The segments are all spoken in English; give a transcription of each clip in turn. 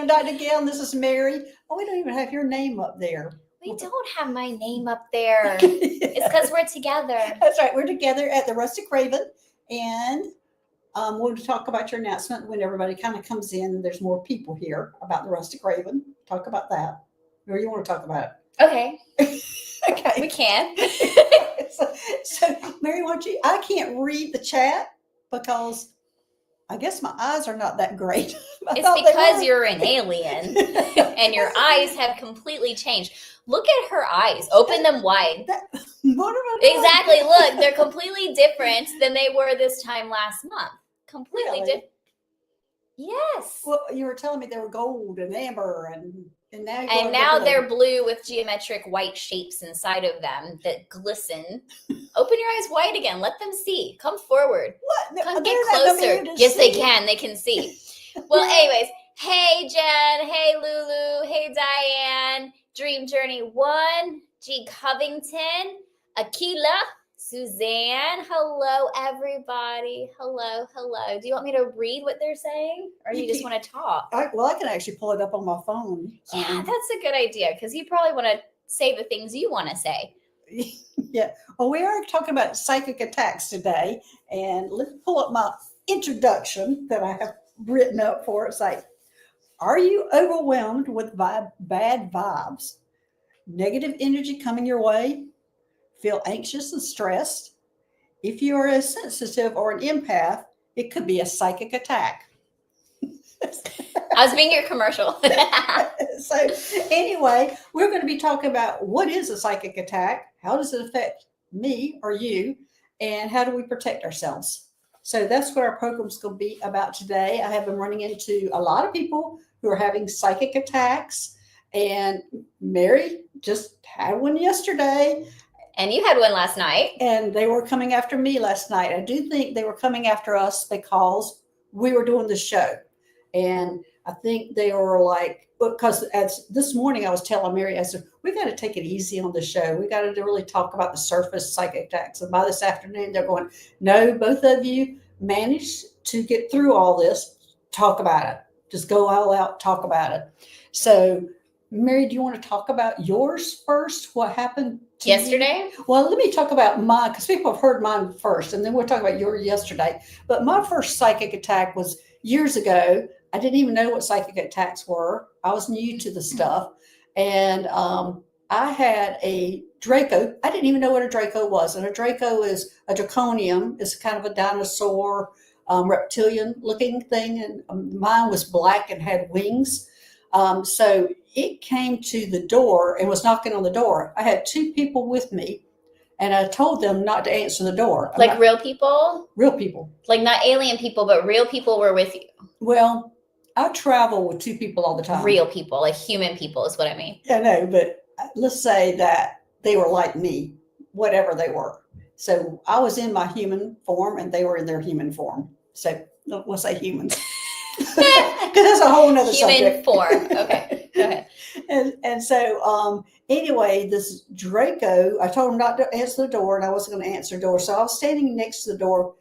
am Dr. Gail, and this is Mary. Oh, we don't even have your name up there. We don't have my name up there. It's because we're together. That's right. We're together at the Rustic Raven, and we'll talk about your announcement when everybody kind of comes in. There's more people here about the Rustic Raven. Talk about that. Or you want to talk about it? Okay. Okay. We can. so, Mary, why don't you? I can't read the chat because I guess my eyes are not that great. It's because you're an alien and your eyes have completely changed. Look at her eyes. Open them wide. What am I doing? Exactly. Look, they're completely different than they were this time last month. Completely different. Yes. Well, you were telling me they were gold and amber and now they're blue with geometric white shapes inside of them that glisten. Open your eyes wide again. Let them see. Come forward. What? Come get closer. Yes, they can. They can see. Well, anyways, hey Jen, hey Lulu, hey Diane, Dream Journey 1, G Covington, Akila, Suzanne, hello everybody. Hello. Do you want me to read what they're saying, or you just want to talk? I can actually pull it up on my phone. Yeah, that's a good idea, because you probably want to say the things you want to say. Yeah. Well, we are talking about psychic attacks today, and let's pull up my introduction that I have written up for it. It's like, are you overwhelmed with bad vibes? Negative energy coming your way? Feel anxious and stressed? If you are a sensitive or an empath, it could be a psychic attack. I was being your commercial. So anyway, we're going to be talking about what is a psychic attack, how does it affect me or you, and how do we protect ourselves? So that's what our program's going to be about today. I have been running into a lot of people who are having psychic attacks, and Mary just had one yesterday. And you had one last night. And they were coming after me last night. I do think they were coming after us because we were doing the show. And I think they were like, because as this morning I was telling Mary, I said, we got to take it easy on the show. We got to really talk about the surface psychic attacks. And by this afternoon, they're going, no, both of you managed to get through all this. Talk about it. Just go all out, talk about it. So, Mary, do you want to talk about yours first? What happened to yesterday? You? Well, let me talk about mine, because people have heard mine first, and then we'll talk about yours yesterday. But my first psychic attack was years ago. I didn't even know what psychic attacks were. I was new to the stuff. And I had a Draco. I didn't even know what a Draco was. And a Draco is a draconium. It's kind of a dinosaur, reptilian looking thing. And mine was black and had wings. So it came to the door and was knocking on the door. I had two people with me, and I told them not to answer the door. Like real people? Real people. Like not alien people, but real people were with you. Well, I travel with two people all the time. Real people, like human people is what I mean. I know, but let's say that they were like me, whatever they were. So I was in my human form and they were in their human form. So we'll say humans. Because that's a whole nother human subject. Form. Okay, go ahead. And so anyway, this Draco, I told him not to answer the door, and I wasn't going to answer the door. So I was standing next to the door.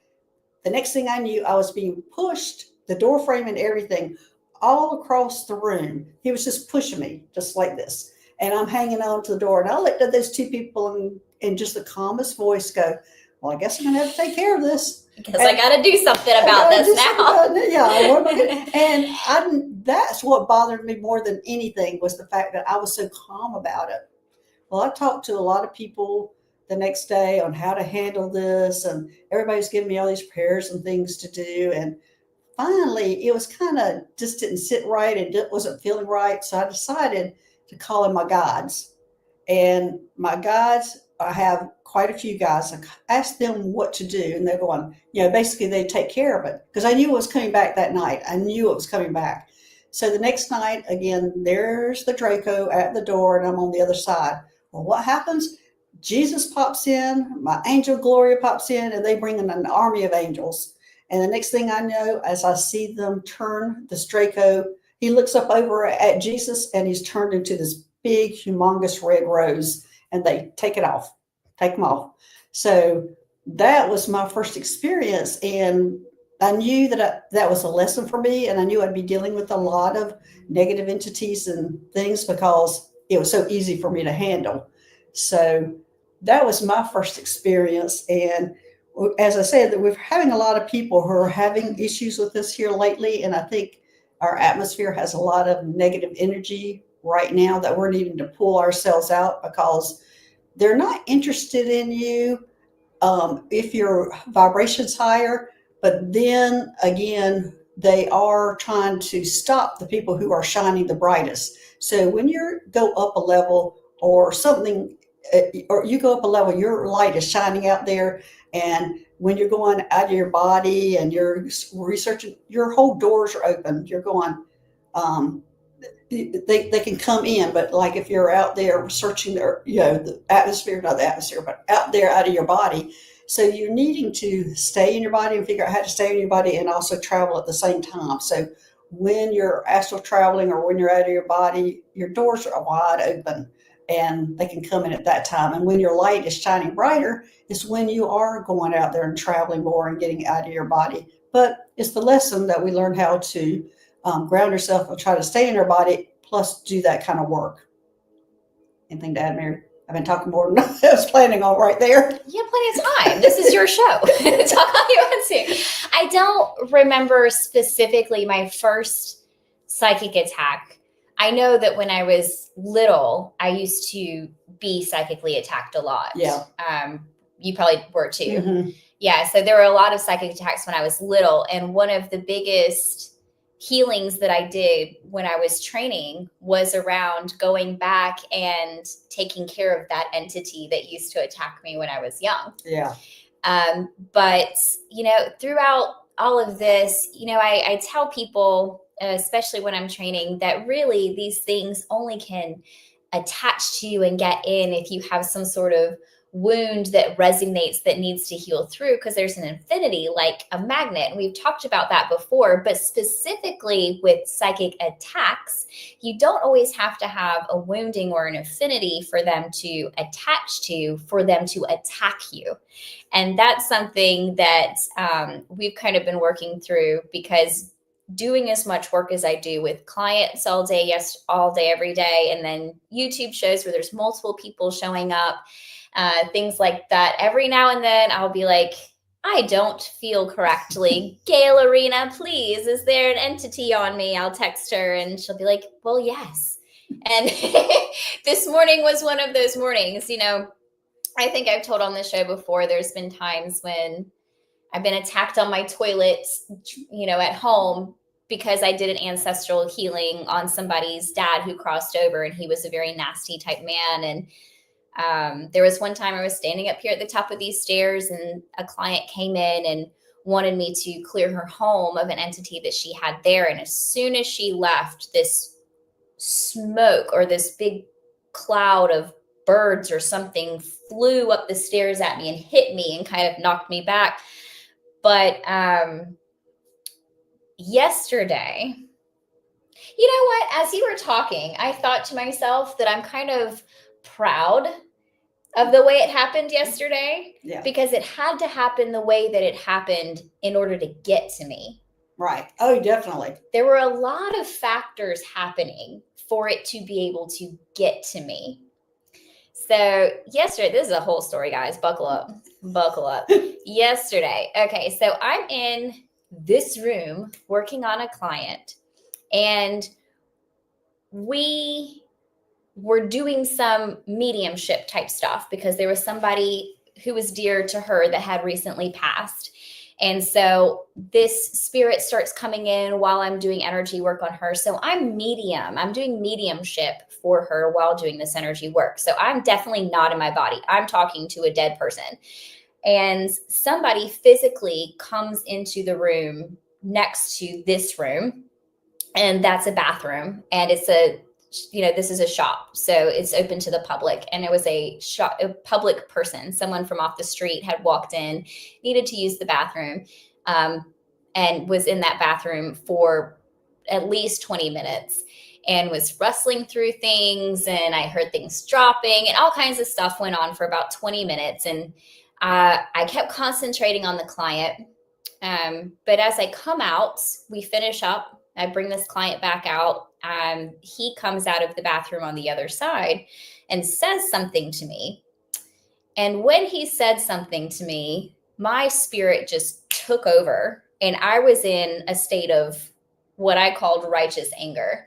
The next thing I knew, I was being pushed, the door frame and everything, all across the room. He was just pushing me, just like this. And I'm hanging on to the door. And I looked at those two people and in just the calmest voice go, well, I guess I'm going to have to take care of this. Because I got to do something about this now. And that's what bothered me more than anything was the fact that I was so calm about it. Well, I talked to a lot of people the next day on how to handle this, and everybody's giving me all these prayers and things to do. And finally, it was kind of just didn't sit right and it wasn't feeling right. So I decided to call in my guides. And my guides, I have quite a few guys. I asked them what to do, and they're going, basically they take care of it, because I knew it was coming back that night. I knew it was coming back. So the next night, again, there's the Draco at the door, and I'm on the other side. Well, what happens? Jesus pops in, my angel Gloria pops in, and they bring in an army of angels. And the next thing I know, as I see them turn this Draco, he looks up over at Jesus, and he's turned into this big, humongous red rose. And they take them off. So that was my first experience. And I knew that was a lesson for me, and I knew I'd be dealing with a lot of negative entities and things because it was so easy for me to handle. So that was my first experience. And as I said, that we're having a lot of people who are having issues with this here lately, and I think our atmosphere has a lot of negative energy right now that we're needing to pull ourselves out because they're not interested in you if your vibration's higher, but then again, they are trying to stop the people who are shining the brightest. So when you go up a level or something, or you go up a level, your light is shining out there. And when you're going out of your body and you're researching, your whole doors are open. You're going, um, they can come in, but like if you're out there searching their, the atmosphere, not the atmosphere, but out there out of your body. So you're needing to stay in your body and figure out how to stay in your body and also travel at the same time. So when you're astral traveling or when you're out of your body, your doors are wide open and they can come in at that time. And when your light is shining brighter is when you are going out there and traveling more and getting out of your body. But it's the lesson that we learn how to ground yourself and try to stay in your body, plus do that kind of work. Anything to add, Mary? I've been talking more than I was planning on right there. You have plenty of time. This is your show. Talk all you want to. I don't remember specifically my first psychic attack. I know that when I was little, I used to be psychically attacked a lot. Yeah. You probably were too. Mm-hmm. Yeah. So there were a lot of psychic attacks when I was little. And one of the biggest healings that I did when I was training was around going back and taking care of that entity that used to attack me when I was young. Yeah. But, throughout all of this, I tell people, especially when I'm training, that really these things only can attach to you and get in if you have some sort of wound that resonates that needs to heal through, because there's an infinity like a magnet. And we've talked about that before, but specifically with psychic attacks, you don't always have to have a wounding or an affinity for them to attach to, for them to attack you. And that's something that we've kind of been working through, because doing as much work as I do with clients all day, every day, and then YouTube shows where there's multiple people showing up, things like that. Every now and then I'll be like, I don't feel correctly. Gail Arena, please, is there an entity on me? I'll text her and she'll be like, well, yes. And this morning was one of those mornings. I think I've told on the show before, there's been times when I've been attacked on my toilet, at home, because I did an ancestral healing on somebody's dad who crossed over, and he was a very nasty type man. And there was one time I was standing up here at the top of these stairs, and a client came in and wanted me to clear her home of an entity that she had there. And as soon as she left, this smoke or this big cloud of birds or something flew up the stairs at me and hit me and kind of knocked me back. But yesterday, you know what? As you were talking, I thought to myself that I'm kind of proud of the way it happened yesterday, because it had to happen the way that it happened in order to get to me. Right. Oh, definitely. There were a lot of factors happening for it to be able to get to me. So yesterday, this is a whole story, guys. Buckle up. Yesterday. Okay. So I'm in this room working on a client, and we were doing some mediumship type stuff because there was somebody who was dear to her that had recently passed. And so this spirit starts coming in while I'm doing energy work on her. So I'm medium. I'm doing mediumship for her while doing this energy work. So I'm definitely not in my body. I'm talking to a dead person. And somebody physically comes into the room next to this room, and that's a bathroom. And it's this is a shop, so it's open to the public. And it was a public person, someone from off the street had walked in, needed to use the bathroom, and was in that bathroom for at least 20 minutes and was rustling through things. And I heard things dropping and all kinds of stuff went on for about 20 minutes. And I kept concentrating on the client. But as I come out, we finish up. I bring this client back out. He comes out of the bathroom on the other side and says something to me. And when he said something to me, my spirit just took over. And I was in a state of what I called righteous anger.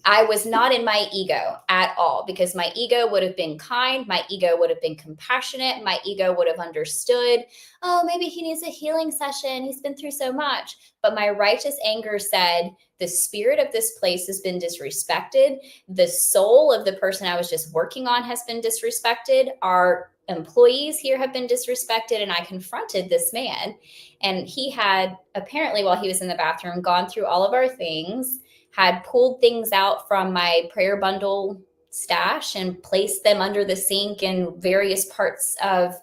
I was not in my ego at all, because my ego would have been kind. My ego would have been compassionate. My ego would have understood, oh, maybe he needs a healing session. He's been through so much. But my righteous anger said, the spirit of this place has been disrespected. The soul of the person I was just working on has been disrespected. Our employees here have been disrespected. And I confronted this man. And he had apparently, while he was in the bathroom, gone through all of our things, had pulled things out from my prayer bundle stash and placed them under the sink in various parts of,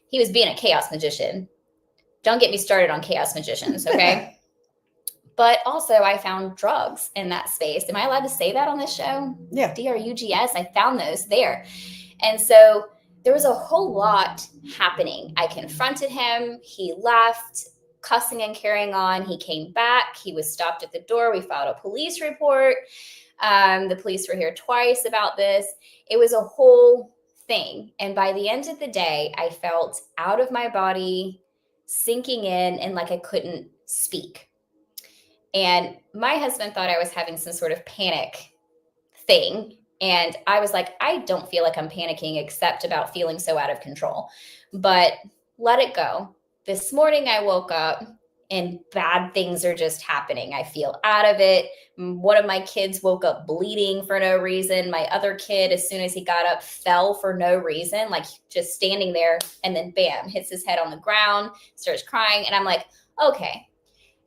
he was being a chaos magician. Don't get me started on chaos magicians, okay? But also I found drugs in that space. Am I allowed to say that on this show? Yeah. DRUGS, I found those there. And so there was a whole lot happening. I confronted him. He left, cussing and carrying on. He came back. He was stopped at the door. We filed a police report. The police were here twice about this. It was a whole thing. And by the end of the day, I felt out of my body, sinking in, and like I couldn't speak. And my husband thought I was having some sort of panic thing. And I was like, I don't feel like I'm panicking except about feeling so out of control. But let it go. This morning I woke up and bad things are just happening. I feel out of it. One of my kids woke up bleeding for no reason. My other kid, as soon as he got up, fell for no reason, like just standing there, and then bam, hits his head on the ground, starts crying. And I'm like, okay,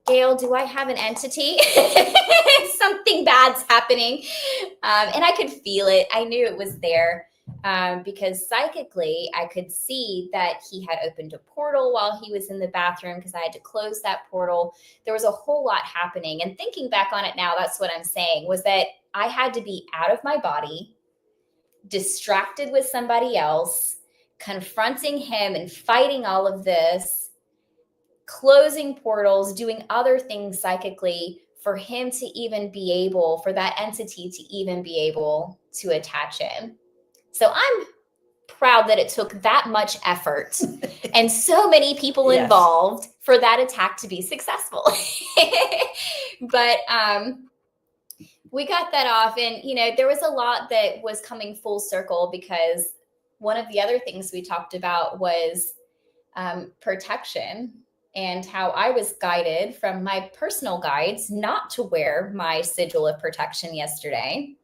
Gail, do I have an entity? Something bad's happening. And I could feel it. I knew it was there. Because psychically, I could see that he had opened a portal while he was in the bathroom, because I had to close that portal. There was a whole lot happening. And thinking back on it now, that's what I'm saying, was that I had to be out of my body, distracted with somebody else, confronting him and fighting all of this, closing portals, doing other things psychically for him to even be able, for that entity to even be able to attach in. So I'm proud that it took that much effort and so many people involved for that attack to be successful. But we got that off. And, you know, there was a lot that was coming full circle, because one of the other things we talked about was protection, and how I was guided from my personal guides not to wear my sigil of protection yesterday.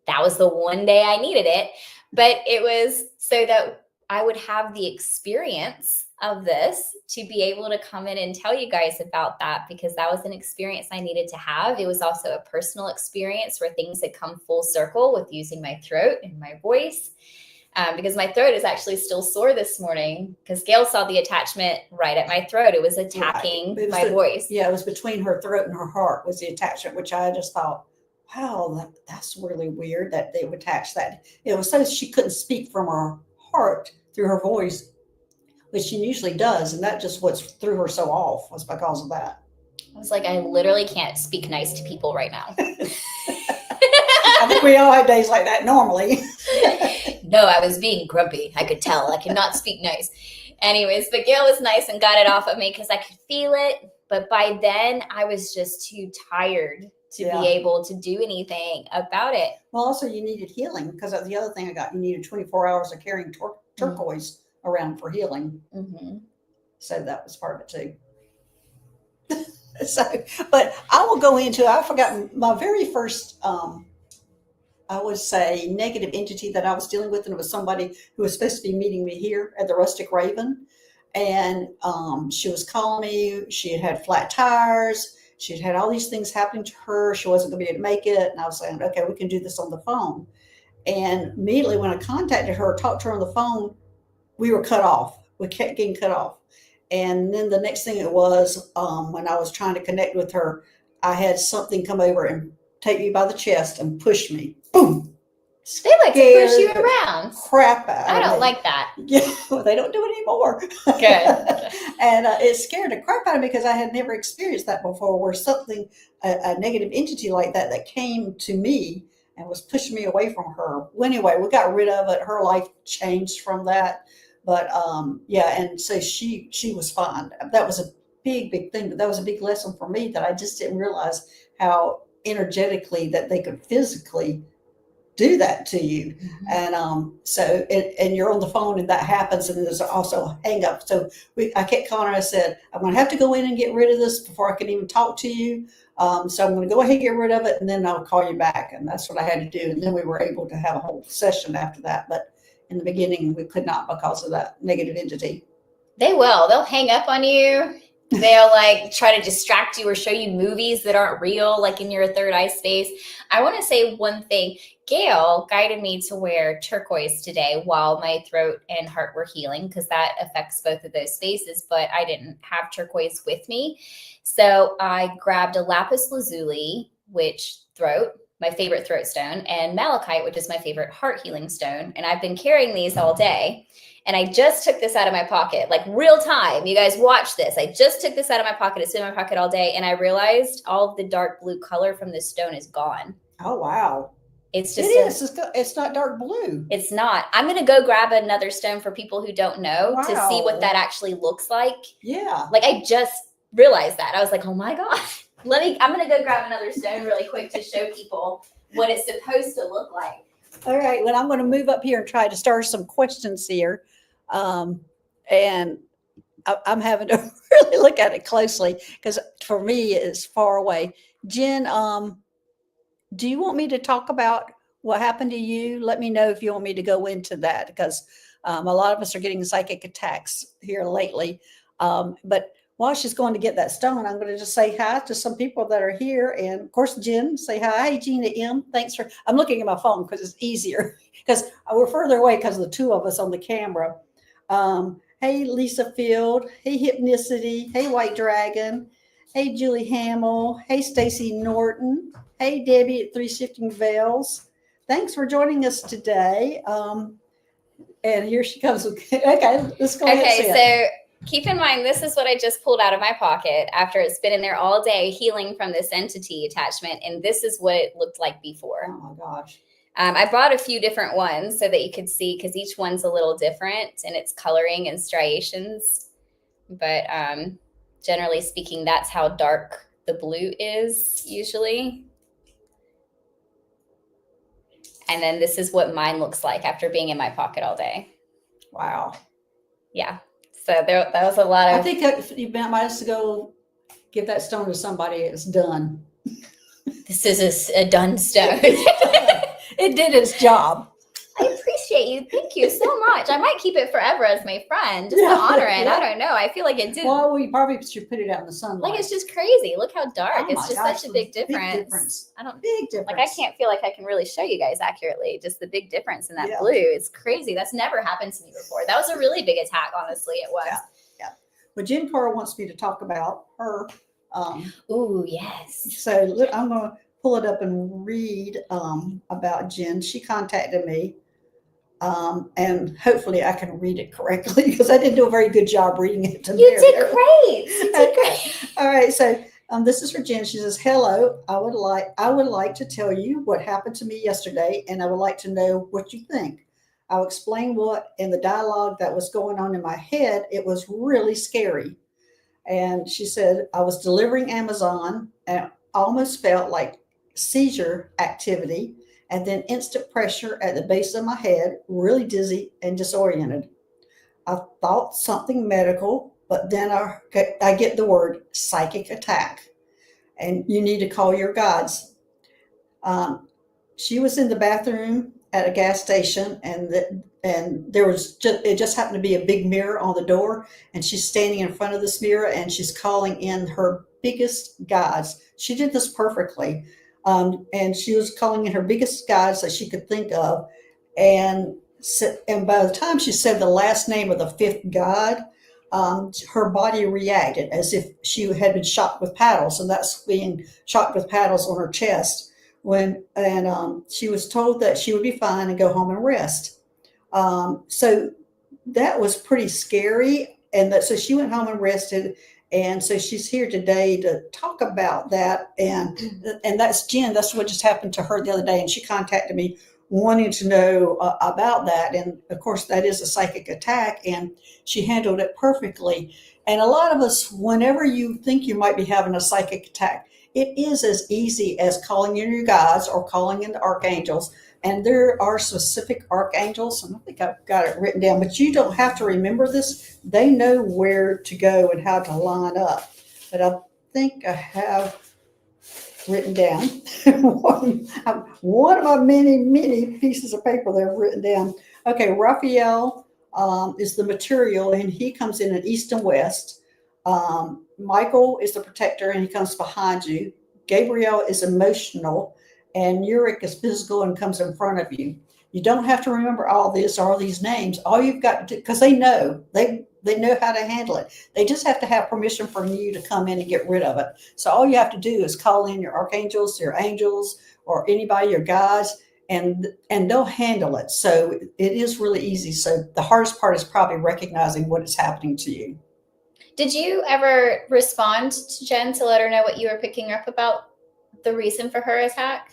That was the one day I needed it, but it was so that I would have the experience of this to be able to come in and tell you guys about that, because that was an experience I needed to have. It was also a personal experience where things had come full circle with using my throat and my voice. Because my throat is actually still sore this morning, because Gail saw the attachment right at my throat. It was attacking my voice. Yeah, it was between her throat and her heart was the attachment, which I just thought, wow, that's really weird that they would attach that. It was so she couldn't speak from her heart through her voice, which she usually does. And that just what threw her so off was because of that. I was like, I literally can't speak nice to people right now. I think we all have days like that normally. No, I was being grumpy. I could tell. I could not speak nice. Anyways, but Gail was nice and got it off of me because I could feel it. But by then, I was just too tired to be able to do anything about it. Well, also you needed healing, because that's the other thing I got. You needed 24 hours of carrying turquoise around for healing. Mm-hmm. So that was part of it too. But I will go into, I forgot my very first, I would say, negative entity that I was dealing with, and it was somebody who was supposed to be meeting me here at the Rustic Raven. And she was calling me. She had had flat tires. She had had all these things happening to her. She wasn't going to be able to make it. And I was saying, okay, we can do this on the phone. And immediately when I contacted her, talked to her on the phone, we were cut off. We kept getting cut off. And then the next thing it was, when I was trying to connect with her, I had something come over and take me by the chest and push me. Boom. They like to push you around. Crap out. I don't like that. Yeah, well, they don't do it anymore. Good. And it scared the crap out of me because I had never experienced that before, where something, a negative entity like that came to me and was pushing me away from her. Well, anyway, we got rid of it. Her life changed from that. But yeah, and so she was fine. That was a big thing, but that was a big lesson for me that I just didn't realize how energetically that they could physically do that to you. And so and you're on the phone and that happens, and there's also a hang up. So I kept calling her. I said, I'm going to have to go in and get rid of this before I can even talk to you. So I'm going to go ahead and get rid of it, and then I'll call you back. And that's what I had to do. And then we were able to have a whole session after that. But in the beginning, we could not because of that negative entity. They'll hang up on you. They'll like try to distract you or show you movies that aren't real, like in your third eye space. I want to say one thing. Gail guided me to wear turquoise today while my throat and heart were healing, because that affects both of those spaces, but I didn't have turquoise with me. So I grabbed a lapis lazuli, which my favorite throat stone, and malachite, which is my favorite heart healing stone. And I've been carrying these all day. And I just took this out of my pocket, like real time. You guys watch this. I just took this out of my pocket. It's been in my pocket all day. And I realized all of the dark blue color from this stone is gone. Oh, wow. It's just it's not dark blue. It's not. I'm going to go grab another stone for people who don't know to see what that actually looks like. Yeah. Like I just realized that. I was like, oh my gosh. I'm going to go grab another stone really quick to show people what it's supposed to look like. All right. Well, I'm going to move up here and try to start some questions here. And I'm having to really look at it closely because for me it's far away. Jen, do you want me to talk about what happened to you? Let me know if you want me to go into that, because a lot of us are getting psychic attacks here lately. But while she's going to get that stone, I'm going to just say hi to some people that are here. And of course, Jen, say hi. Hey, Gina M. Thanks for, I'm looking at my phone because it's easier because we're further away because of the two of us on the camera. Hey, Lisa Field. Hey, Hypnicity. Hey, White Dragon. Hey, Julie Hamill. Hey, Stacy Norton. Hey, Debbie at Three Shifting Veils. Thanks for joining us today. And here she comes. Okay, let's go ahead. Okay, so keep in mind, this is what I just pulled out of my pocket after it's been in there all day healing from this entity attachment. And this is what it looked like before. Oh my gosh. I bought a few different ones so that you could see, because each one's a little different in its coloring and striations. But generally speaking, that's how dark the blue is usually. And then this is what mine looks like after being in my pocket all day. Wow. Yeah. So that was a lot of. I think you might have to go give that stone to somebody. It's done. This is a done stone. It did its job. I appreciate you. Thank you so much. I might keep it forever as my friend, just to honor it. I don't know. I feel like it did. Well, we probably should put it out in the sunlight. Like, it's just crazy. Look how dark. Oh it's just such a big difference. Big difference. Big difference. Like, I can't feel like I can really show you guys accurately just the big difference in that blue. It's crazy. That's never happened to me before. That was a really big attack, honestly. It was. Yeah. Well, Jen Carr wants me to talk about her. Ooh, yes. So look, I'm going to pull it up and read about Jen. She contacted me. And hopefully I can read it correctly because I didn't do a very good job reading it. You did great. You did great. All right. So this is for Jen. She says, hello, I would like to tell you what happened to me yesterday, and I would like to know what you think. I'll explain what in the dialogue that was going on in my head. It was really scary. And she said, I was delivering Amazon and almost felt like seizure activity, and then instant pressure at the base of my head, really dizzy and disoriented. I thought something medical, but then I get the word psychic attack, and you need to call your guides. She was in the bathroom at a gas station, and it just happened to be a big mirror on the door, and she's standing in front of this mirror, and she's calling in her biggest guides. She did this perfectly. And she was calling in her biggest guides that she could think of. And by the time she said the last name of the fifth guide, her body reacted as if she had been shot with paddles, and that's being shot with paddles on her chest. She was told that she would be fine and go home and rest. So that was pretty scary. so she went home and rested. And so she's here today to talk about that. And that's Jen. That's what just happened to her the other day. And she contacted me wanting to know about that. And of course, that is a psychic attack, and she handled it perfectly. And a lot of us, whenever you think you might be having a psychic attack, it is as easy as calling in your guides or calling in the archangels. And there are specific archangels, and I think I've got it written down, but you don't have to remember this. They know where to go and how to line up. But I think I have written down one of my many pieces of paper there written down. Okay, Raphael is the material, and he comes in an east and west. Michael is the protector, and he comes behind you. Gabriel is emotional, and Uric is physical and comes in front of you. You don't have to remember all these names. All you've got to do, because they know how to handle it. They just have to have permission from you to come in and get rid of it. So all you have to do is call in your archangels, your angels, or anybody, your guides, and they'll handle it. So it is really easy. So the hardest part is probably recognizing what is happening to you. Did you ever respond to Jen to let her know what you were picking up about the reason for her attack?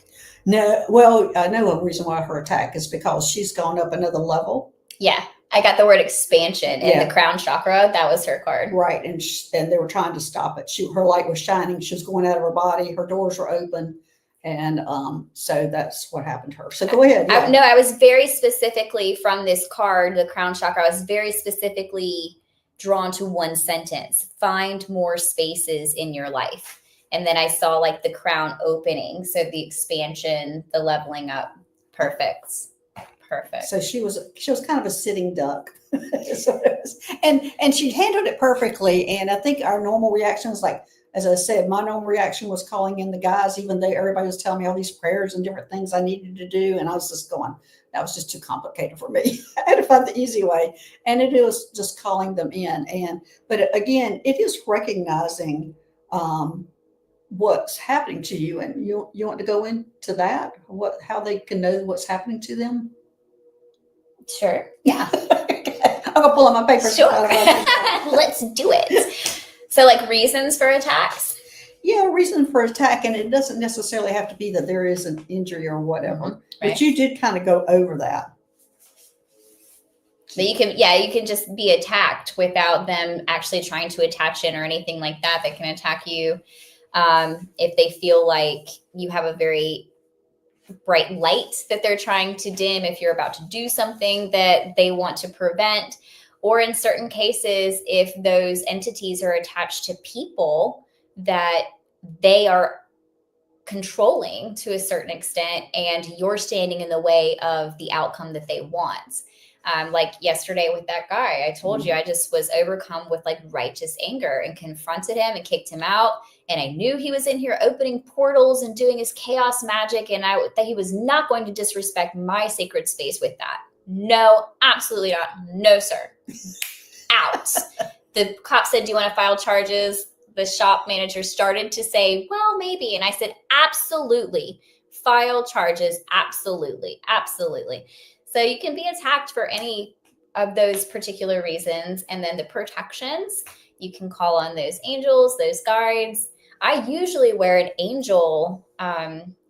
No, well, I know a reason why her attack is because she's gone up another level. Yeah, I got the word expansion in the crown chakra. That was her card. Right, and they were trying to stop it. Her light was shining. She was going out of her body. Her doors were open. And so that's what happened to her. So go ahead. Yeah. I was very specifically from this card, the crown chakra, I was very specifically drawn to one sentence: find more spaces in your life. And then I saw like the crown opening. So the expansion, the leveling up. Perfect. So she was kind of a sitting duck. and she handled it perfectly. And I think our normal reaction is like, as I said, my normal reaction was calling in the guys, even though everybody was telling me all these prayers and different things I needed to do. And I was just going, that was just too complicated for me. I had to find the easy way. And it was just calling them in. But again, it is recognizing what's happening to you. And you want to go into that? How they can know what's happening to them? Sure. Yeah. I'm going to pull out my paper. Sure. Let's do it. So like reasons for attacks? Yeah, reason for attack. And it doesn't necessarily have to be that there is an injury or whatever. Mm-hmm. Right. But you did kind of go over that. But you can just be attacked without them actually trying to attach in or anything like that. They can attack you if they feel like you have a very bright light that they're trying to dim, if you're about to do something that they want to prevent, or in certain cases, if those entities are attached to people that they are controlling to a certain extent, and you're standing in the way of the outcome that they want. Like yesterday with that guy, I told you, I just was overcome with like righteous anger and confronted him and kicked him out. And I knew he was in here opening portals and doing his chaos magic. And that he was not going to disrespect my sacred space with that. No, absolutely not. No, sir. Out. The cop said, do you want to file charges? The shop manager started to say, well, maybe. And I said, absolutely. File charges. Absolutely. Absolutely. So you can be attacked for any of those particular reasons. And then the protections, you can call on those angels, those guides. I usually wear an angel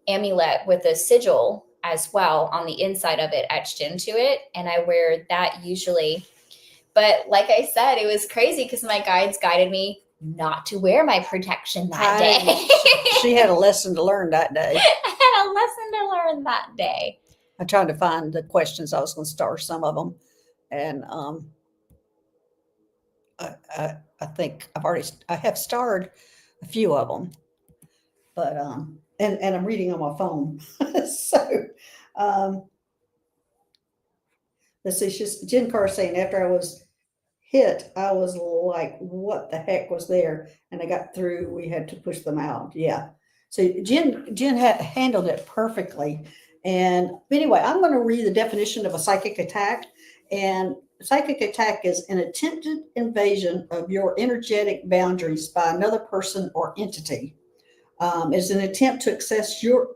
amulet with a sigil as well on the inside of it, etched into it. And I wear that usually. But like I said, it was crazy because my guides guided me not to wear my protection that day. She had a lesson to learn that day. I had a lesson to learn that day. I tried to find the questions. I was going to star some of them. And I think I have starred a few of them. But, and I'm reading on my phone. So, let's see, Jen Carr saying, after I was hit, I was like, what the heck was there? And I got through, we had to push them out. Yeah. So Jen had handled it perfectly. And anyway, I'm going to read the definition of a psychic attack. And psychic attack is an attempted invasion of your energetic boundaries by another person or entity. It's an attempt to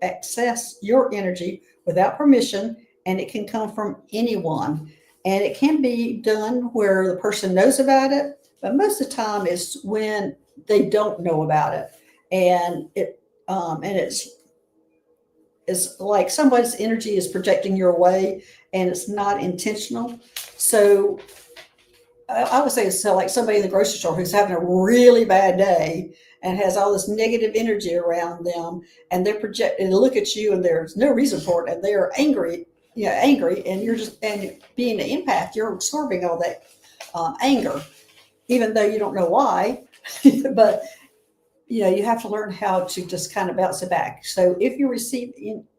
access your energy without permission, and it can come from anyone. And it can be done where the person knows about it, But most of the time it's when they don't know about it. And it's like somebody's energy is projecting your way and it's not intentional. So I would say it's like somebody in the grocery store who's having a really bad day and has all this negative energy around them, and they're projecting and look at you, and there's no reason for it, and they're angry, and you're just, and being an empath, you're absorbing all that anger, even though you don't know why, but you have to learn how to just kind of bounce it back. So if you receive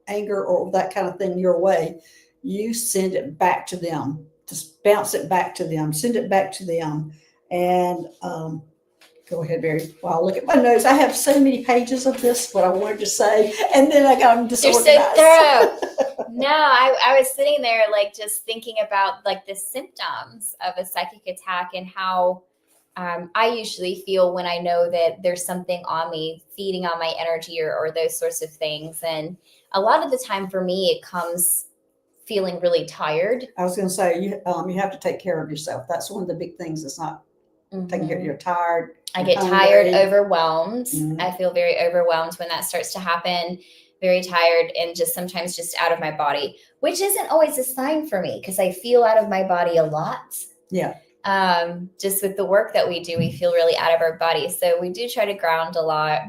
anger or that kind of thing your way, you send it back to them. Just bounce it back to them, send it back to them. And go ahead, Mary. Wow, look at my notes. I have so many pages of this, what I wanted to say, and then I got them disorganized. You're so thorough. No, I was sitting there like just thinking about like the symptoms of a psychic attack and how I usually feel when I know that there's something on me, feeding on my energy or those sorts of things. And a lot of the time for me, it comes feeling really tired. I was going to say, you have to take care of yourself. That's one of the big things. It's not taking care. You're tired. I get tired, overwhelmed. I feel very overwhelmed when that starts to happen. Very tired and just sometimes just out of my body, which isn't always a sign for me because I feel out of my body a lot. Yeah. Just with the work that we do, we feel really out of our body. So we do try to ground a lot.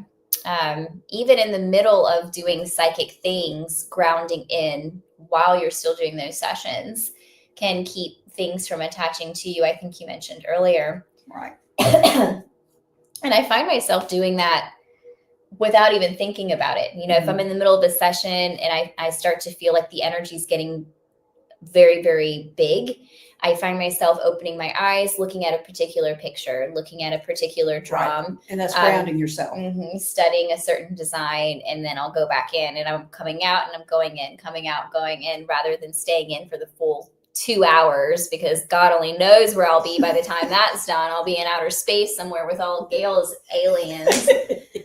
Even in the middle of doing psychic things, grounding in while you're still doing those sessions can keep things from attaching to you. I think you mentioned earlier. Right. And I find myself doing that without even thinking about it. If I'm in the middle of a session and I start to feel like the energy is getting very, very big, I find myself opening my eyes, looking at a particular picture, looking at a particular drum. Right. And that's grounding yourself. Studying a certain design, and then I'll go back in and I'm coming out and I'm going in, coming out, going in, rather than staying in for the full 2 hours, because God only knows where I'll be by the time that's done. I'll be in outer space somewhere with all Gail's aliens.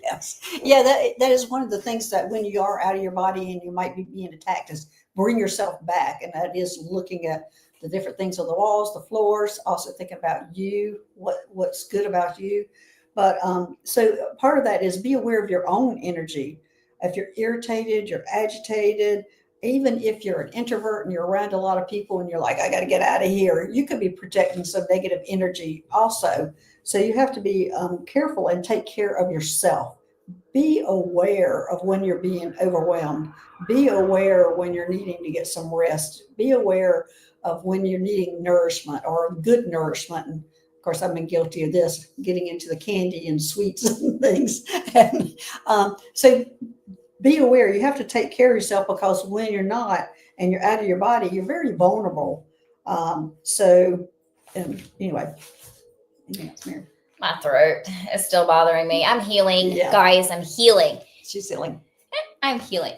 Yes. Yeah, that is one of the things that when you are out of your body and you might be being attacked is bring yourself back. And that is looking at the different things on the walls, the floors, also thinking about you, what's good about you. But so part of that is be aware of your own energy. If you're irritated, you're agitated, even if you're an introvert and you're around a lot of people and you're like, I got to get out of here, you could be projecting some negative energy also. So you have to be careful and take care of yourself. Be aware of when you're being overwhelmed. Be aware when you're needing to get some rest. Be aware of when you're needing nourishment or good nourishment. And of course, I've been guilty of this, getting into the candy and sweets and things. And so be aware. You have to take care of yourself, because when you're not and you're out of your body, you're very vulnerable. Anyway. Yes, Mary. My throat is still bothering me. I'm healing, guys. I'm healing. She's healing. I'm healing.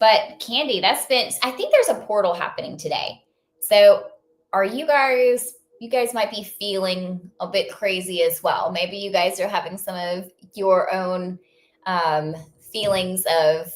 But Candy, I think there's a portal happening today. So are you guys might be feeling a bit crazy as well. Maybe you guys are having some of your own feelings of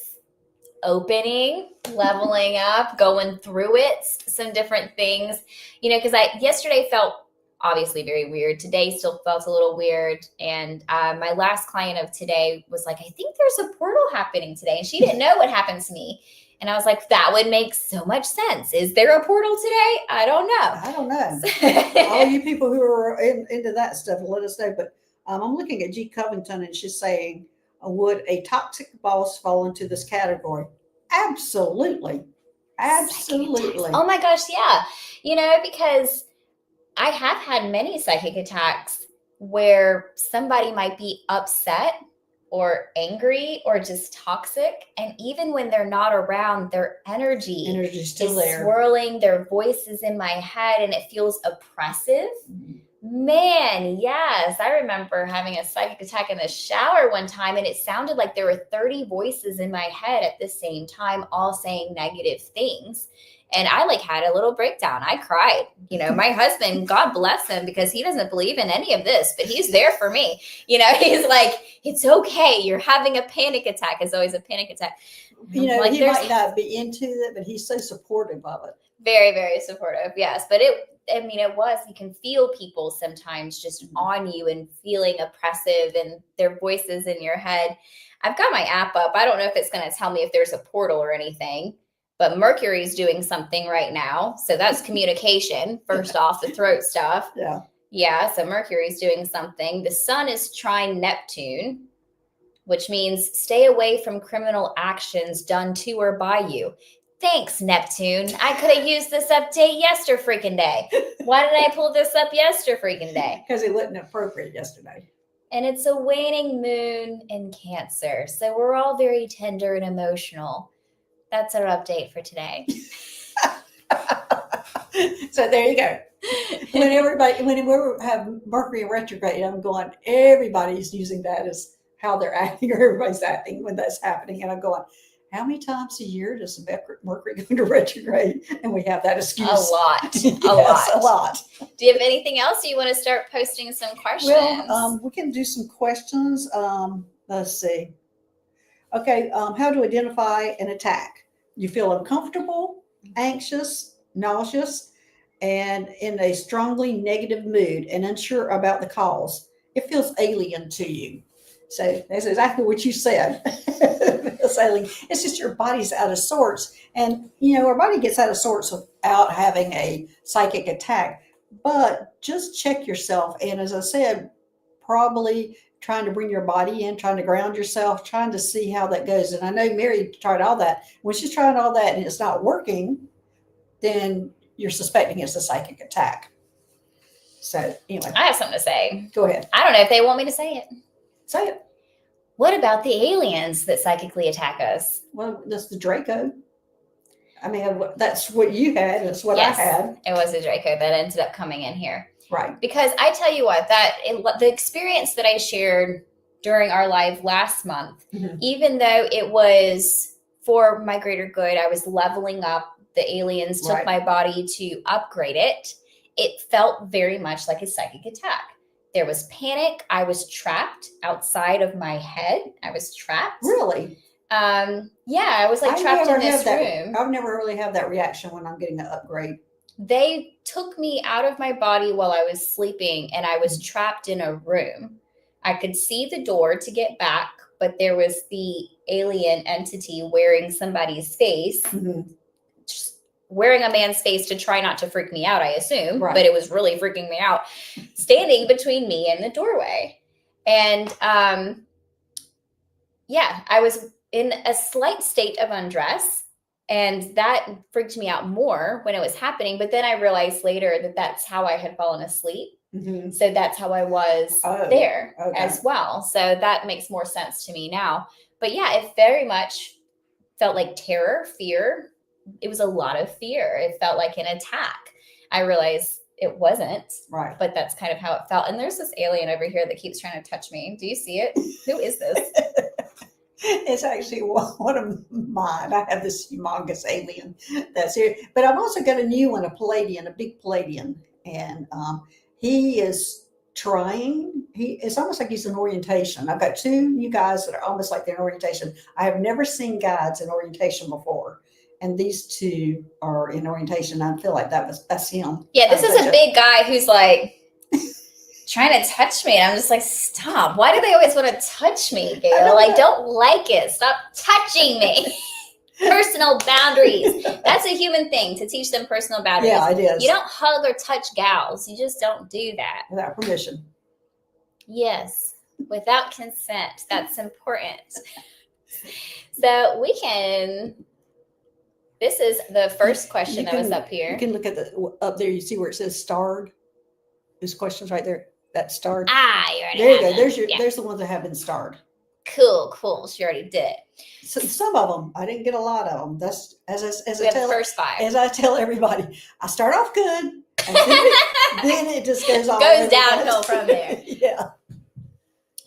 opening, leveling up, going through it, some different things, because I yesterday felt obviously very weird. Today still felt a little weird. And my last client of today was like, I think there's a portal happening today. And she didn't know what happened to me. And I was like, that would make so much sense. Is there a portal today? I don't know. All you people who are into that stuff, let us know. But I'm looking at G. Covington, and she's saying, would a toxic boss fall into this category? Absolutely. Absolutely. Oh my gosh, yeah. Because I have had many psychic attacks where somebody might be upset or angry or just toxic. And even when they're not around, their energy is still there. Swirling, their voice is in my head and it feels oppressive. Man, yes. I remember having a psychic attack in the shower one time, and it sounded like there were 30 voices in my head at the same time, all saying negative things. And I had a little breakdown. I cried. My husband, God bless him, because he doesn't believe in any of this, but he's there for me. He's like, it's okay. You're having a panic attack. It's always a panic attack. He might not be into it, but he's so supportive of it. Very, very supportive. Yes. But I mean, it was, you can feel people sometimes just on you and feeling oppressive and their voices in your head. I've got my app up. I don't know if it's going to tell me if there's a portal or anything, but Mercury's doing something right now. So that's communication. First off, the throat stuff. Yeah. Yeah. So Mercury's doing something. The sun is trine Neptune, which means stay away from criminal actions done to or by you. Thanks, Neptune. I could have used this update yester freaking day. Why did I pull this up yester freaking day? Because it wasn't appropriate yesterday. And it's a waning moon in Cancer. So we're all very tender and emotional. That's our update for today. So there you go. When we have Mercury retrograde, I'm going, everybody's using that as how they're acting, or everybody's acting when that's happening. And I'm going, how many times a year does Mercury go into retrograde? And we have that excuse. A lot. Yes, a lot. Do you have anything else, or you want to start posting some questions? Well, we can do some questions. Let's see. Okay, how to identify an attack. You feel uncomfortable, anxious, nauseous, and in a strongly negative mood and unsure about the cause. It feels alien to you. So that's exactly what you said. It's alien. It's just your body's out of sorts. And, our body gets out of sorts without having a psychic attack. But just check yourself. And as I said, probably trying to bring your body in, trying to ground yourself, trying to see how that goes. And I know Mary tried all that. When she's trying all that and it's not working, then you're suspecting it's a psychic attack. So anyway. I have something to say. Go ahead. I don't know if they want me to say it. Say it. What about the aliens that psychically attack us? Well, that's the Draco. I mean, that's what you had. It's what Yes, I had. It was a Draco that ended up coming in here. Right. Because I tell you what, the experience that I shared during our live last month, even though it was for my greater good, I was leveling up. The aliens took my body to upgrade it. It felt very much like a psychic attack. There was panic. I was trapped outside of my head. I was trapped. Really? Yeah, I was like trapped in this room. I've never really had that reaction when I'm getting an upgrade. They took me out of my body while I was sleeping, and I was trapped in a room. I could see the door to get back, but there was the alien entity wearing somebody's face, just wearing a man's face to try not to freak me out, I assume, but it was really freaking me out, standing between me and the doorway. And I was in a slight state of undress, and that freaked me out more when it was happening. But then I realized later that that's how I had fallen asleep. So that's how I was there as well. So that makes more sense to me now. But yeah, it very much felt like terror, fear. It was a lot of fear. It felt like an attack. I realized it wasn't, but that's kind of how it felt. And there's this alien over here that keeps trying to touch me. Do you see it? Who is this? It's actually one of mine. I have this humongous alien that's here, but I've also got a new one, a Palladian, a big Palladian, and he is trying. It's almost like he's in orientation. I've got two new guys that are almost like they're in orientation. I have never seen guides in orientation before, and these two are in orientation. I feel like that's him. Yeah, this is a big guy who's like trying to touch me, and I'm just like, stop. Why do they always want to touch me, Gail? I don't like it. Stop touching me. Personal boundaries. That's a human thing, to teach them personal boundaries. Yeah, it is. You don't hug or touch gals. You just don't do that. Without permission. Yes, without consent. That's important. So this is the first question that was up here. You can look at up there. You see where it says starred? There's questions right there. That's starred. You already there you go. them. There's the ones that have been starred. Cool. She already did. So some of them, I didn't get a lot of them. That's first 5. As I tell everybody, I start off good, and then it just goes on. Goes downhill from there. Yeah.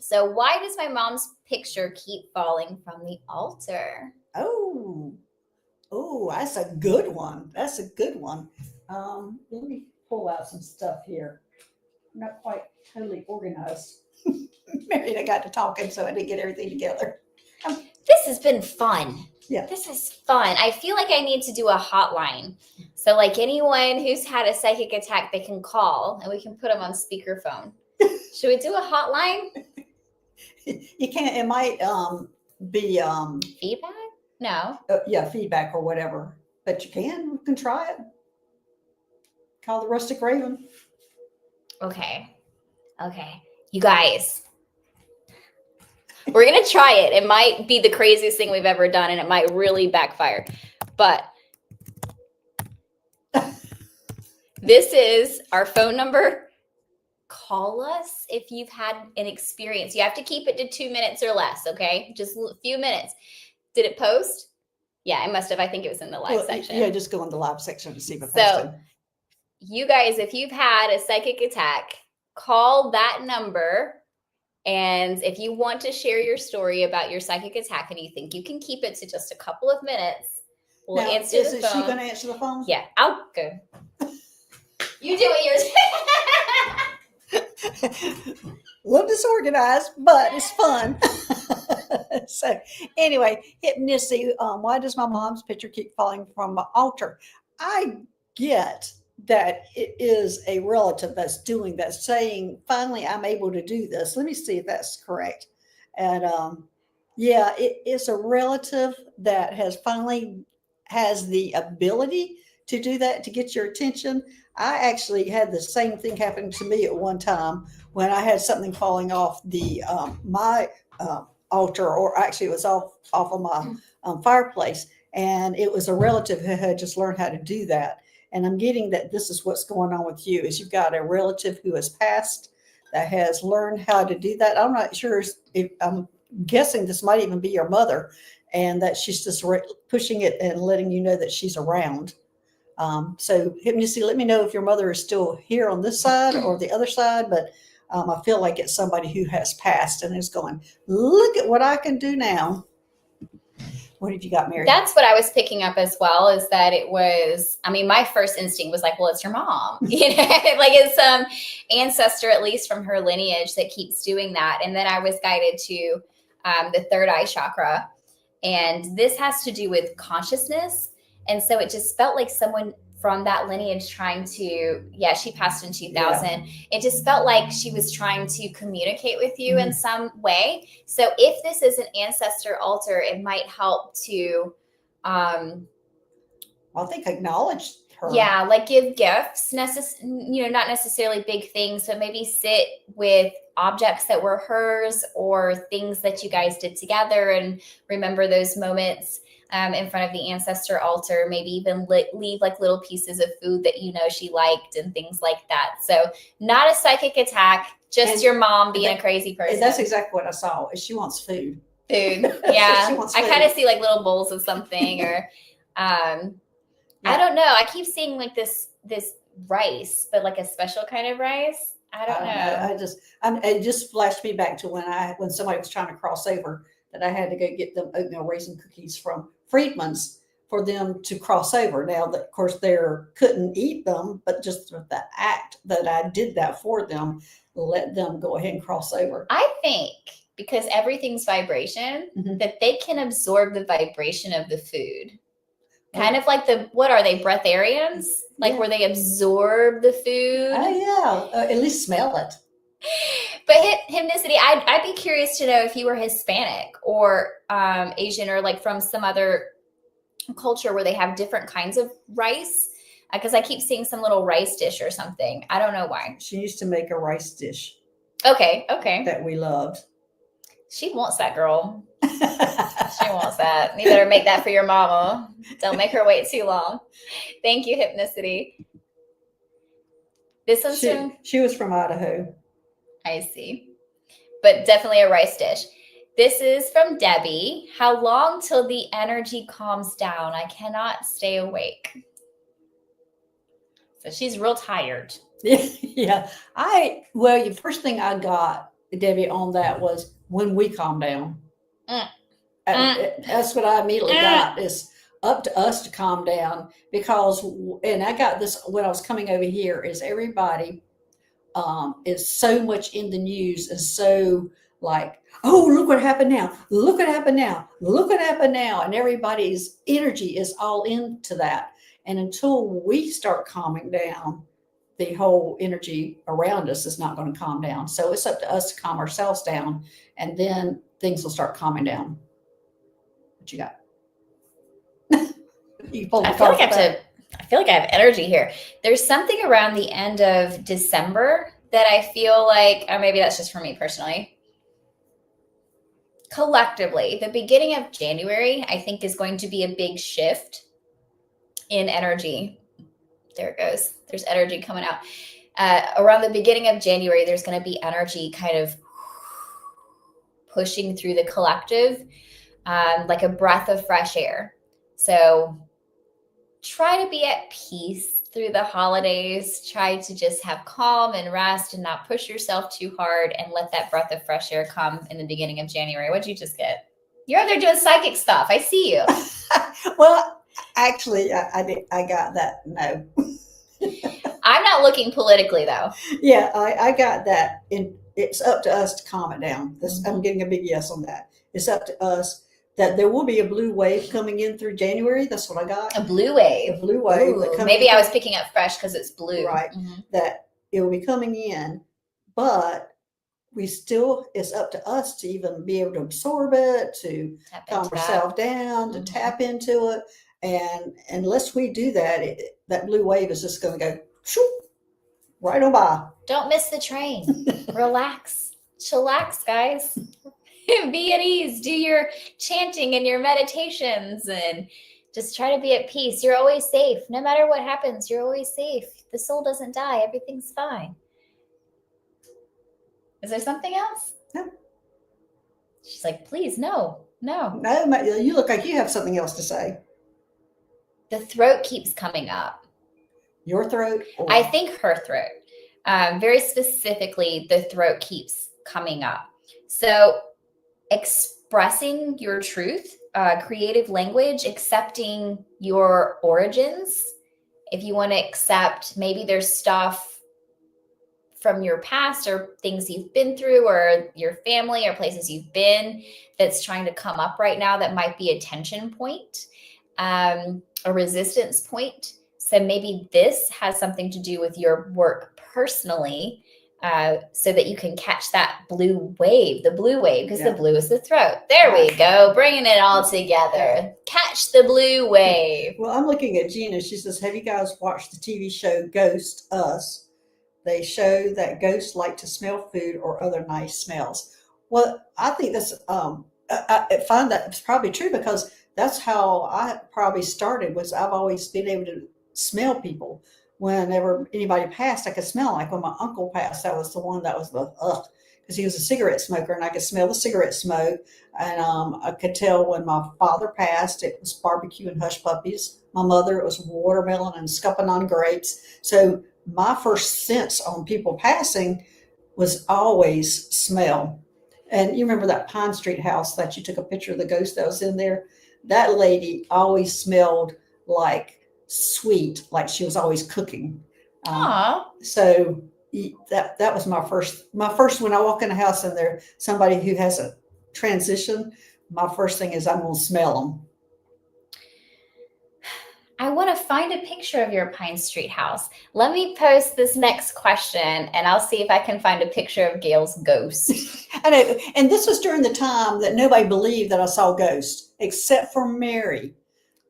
So why does my mom's picture keep falling from the altar? Oh, that's a good one. Let me pull out some stuff here. I'm not quite totally organized. Mary and I got to talking, so I didn't get everything together. This has been fun. Yeah. This is fun. I feel like I need to do a hotline So like anyone who's had a psychic attack, they can call and we can put them on speakerphone. Should we do a hotline? You can't, it might be Feedback? No. yeah, feedback or whatever. But you can try it. Call the Rustic Raven. Okay. You guys, we're going to try it. It might be the craziest thing we've ever done and it might really backfire. But this is our phone number. Call us if you've had an experience. You have to keep it to 2 minutes or less, okay? Just a few minutes. Did it post? Yeah, it must have. I think it was in the live section. Yeah, just go in the live section to see if it So, posted. you guys, if you've had a psychic attack, call that number. And if you want to share your story about your psychic attack and you think you can keep it to just a couple of minutes, we'll Now, answer the phone. Is she going to answer the phone? Yeah, I'll go. You do it yours. A little disorganized, but it's fun. So anyway, Hypnoticity, why does my mom's picture keep falling from my altar? I get that it is a relative that's saying, finally, I'm able to do this. Let me see if that's correct. And yeah, it is a relative that has the ability to do that, to get your attention. I actually had the same thing happen to me at one time when I had something falling off the my altar, or actually it was off of my fireplace, and it was a relative who had just learned how to do that. And I'm getting that this is what's going on with you, is you've got a relative who has passed that has learned how to do that. I'm not sure if I'm guessing this might even be your mother, and that she's just pushing it and letting you know that she's around. So Hypnoticity, let me know if your mother is still here on this side or the other side, but I feel like it's somebody who has passed and is going, look at what I can do now. What have you got, Mary? That's what I was picking up as well, is that it was, I mean, my first instinct was like, well, it's your mom, you know, like it's some ancestor, at least from her lineage, that keeps doing that. And then I was guided to the third eye chakra. And this has to do with consciousness. And so it just felt like someone from that lineage trying to, she passed in 2000. Yeah. It just felt like she was trying to communicate with you in some way. So if this is an ancestor altar, it might help to, I think acknowledge her. Yeah, like give gifts, not necessarily big things, but maybe sit with objects that were hers or things that you guys did together and remember those moments in front of the ancestor altar, maybe even leave like little pieces of food that you know she liked and things like that. So not a psychic attack, just your mom being a crazy person. That's exactly what I saw, is she wants food. Yeah. She wants food. I kind of see like little bowls of something or I don't know. I keep seeing like this rice, but like a special kind of rice. I don't know. It just flashed me back to when somebody was trying to cross over, that I had to go get them oatmeal raisin cookies from Friedman's for them to cross over. Now, of course, they couldn't eat them, but just the act that I did that for them, let them go ahead and cross over. I think because everything's vibration, that they can absorb the vibration of the food. Kind of like what are they, breatharians? Like where they absorb the food? Oh, yeah. At least smell it. But Hypnoticity, I'd be curious to know if you were Hispanic or Asian or like from some other culture where they have different kinds of rice. Because I keep seeing some little rice dish or something. I don't know why. She used to make a rice dish. Okay. That we loved. She wants that, girl. She wants that. You better make that for your mama. Don't make her wait too long. Thank you, Hypnoticity. This one's she was from Idaho. I see. But definitely a rice dish. This is from Debbie. How long till the energy calms down? I cannot stay awake. So she's real tired. Yeah. The first thing I got, Debbie, on that was when we calm down. That's what I immediately got, is up to us to calm down, because, and I got this when I was coming over here, is everybody is so much in the news, and so like, oh, look what happened now. Look what happened now. Look what happened now. And everybody's energy is all into that. And until we start calming down, the whole energy around us is not going to calm down. So it's up to us to calm ourselves down, and then things will start calming down. What you got? You pulled the I feel card like I for have that. I feel like I have energy here. There's something around the end of December that I feel like, or maybe that's just for me personally. Collectively, the beginning of January, I think, is going to be a big shift in energy. There it goes. There's energy coming out. Around the beginning of January, there's going to be energy kind of pushing through the collective, like a breath of fresh air. So try to be at peace through the holidays. Try to just have calm and rest and not push yourself too hard, and let that breath of fresh air come in the beginning of January. What'd you just get? You're out there doing psychic stuff. I see you. Well, actually, I got that. No. I'm not looking politically, though. Yeah, I got that. It's up to us to calm it down. I'm getting a big yes on that. It's up to us that there will be a blue wave coming in through January. That's what I got. A blue wave. A blue wave. Ooh, maybe I was picking up fresh because it's blue. Right. That it will be coming in, but it's up to us to even be able to absorb it, to calm ourselves down, to tap into it. And unless we do that, that blue wave is just going to go shoop, right on by. Don't miss the train. Relax. Chillax, guys. Be at ease. Do your chanting and your meditations and just try to be at peace. You're always safe. No matter what happens, you're always safe. The soul doesn't die. Everything's fine. Is there something else? No. She's like, please, no. No, you look like you have something else to say. The throat keeps coming up. Your throat? I think her throat. Very specifically, the throat keeps coming up. So expressing your truth, creative language, accepting your origins. If you want to accept, maybe there's stuff from your past or things you've been through or your family or places you've been that's trying to come up right now that might be a tension point, a resistance point. So maybe this has something to do with your work personally, so that you can catch that blue wave, because the blue is the throat. There we go, bringing it all together. Catch the blue wave. Well, I'm looking at Gina. She says, have you guys watched the TV show Ghost Us? They show that ghosts like to smell food or other nice smells. Well, I think that's, I find that it's probably true, because that's how I probably started. Was I've always been able to smell people. Whenever anybody passed, I could smell. Like when my uncle passed, that was the one that was the because he was a cigarette smoker, and I could smell the cigarette smoke. And I could tell when my father passed, it was barbecue and hush puppies. My mother, it was watermelon and scupping on grapes. So my first sense on people passing was always smell. And you remember that Pine Street house that you took a picture of the ghost that was in there? That lady always smelled like sweet, like she was always cooking. So that was my first when I walk in the house and there's somebody who has a transition, my first thing is I'm going to smell them. I want to find a picture of your Pine Street house. Let me post this next question and I'll see if I can find a picture of Gail's ghost. And this was during the time that nobody believed that I saw ghosts except for Mary.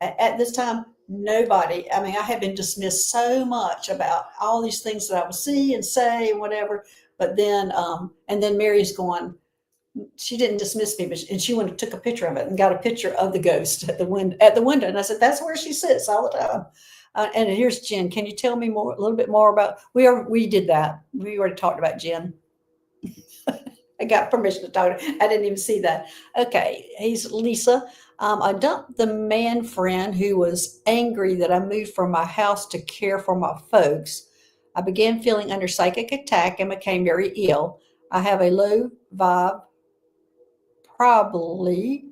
At this time, nobody, I mean, I had been dismissed so much about all these things that I would see and say and whatever. But then, and then Mary's going, she didn't dismiss me, and she went and took a picture of it and got a picture of the ghost at the window. And I said, that's where she sits all the time. And here's Jen. Can you tell me a little bit more about, we did that. We already talked about Jen. I got permission to talk. I didn't even see that. Okay. He's Lisa. I dumped the man friend who was angry that I moved from my house to care for my folks. I began feeling under psychic attack and became very ill. I have a low vibe, probably,